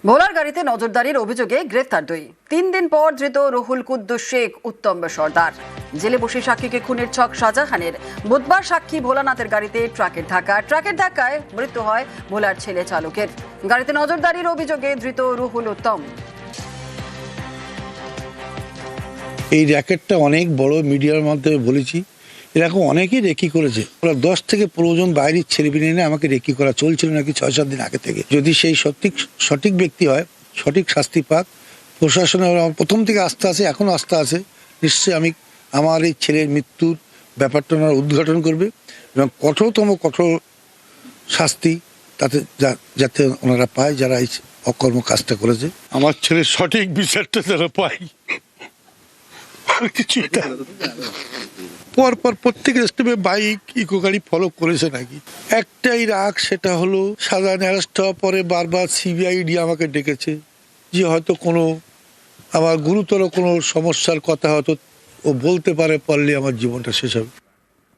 ভোলার গাড়িতে নজরদারির অভিযোগে গ্রেফতার 3 দিন পর ধৃত রুহুল কুদ্দুস শেখ, উত্তম সর্দার। জেলে বসে সাক্ষীকে খুনের ছক শাহজাহানের। বুধবার সাক্ষী ভোলানাথের গাড়িতে ট্রাকের ধাক্কায় মৃত্যু হয় ভোলার ছেলে চালকের। গাড়িতে নজরদারির অভিযোগে ধৃত রুহুল উত্তম। এই র্যাকেটটা অনেক বড়, মিডিয়ার মাধ্যমে বলেছি, এরকম অনেকেই রেকি করেছে। ওরা 10 থেকে 15 জন বাইরের ছেলেপিলে এনে আমাকে রেকি করা চলছিল নাকি 6-7 দিন আগে থেকে। যদি সেই সঠিক ব্যক্তি হয়, সঠিক শাস্তি পাক, প্রশাসনের প্রথম থেকে আস্থা আছে, এখনও আস্থা আছে। নিশ্চয়ই আমার এই ছেলের মৃত্যুর ব্যাপারটা ওনারা উদ্ঘাটন করবে এবং কঠোর শাস্তি তাতে যাতে ওনারা পায়, যারা এই অকর্ম কাজটা করেছে। আমার ছেলের সঠিক বিচারটা যারা পায়, আর কিছুই না। পরপর প্রত্যেক স্টেপে বাইক ইকো গাড়ি ফলো করেছে নাকি। একটাই রাগ, সেটা হলো সাধারণ অ্যারেস্ট হওয়ার পরে বারবার সিবিআইডি আমাকে ডেকেছে যে হয়তো কোনো আমার গুরুতর কোনো সমস্যার কথা হয়তো ও বলতে পারলে আমার জীবনটা শেষ হবে।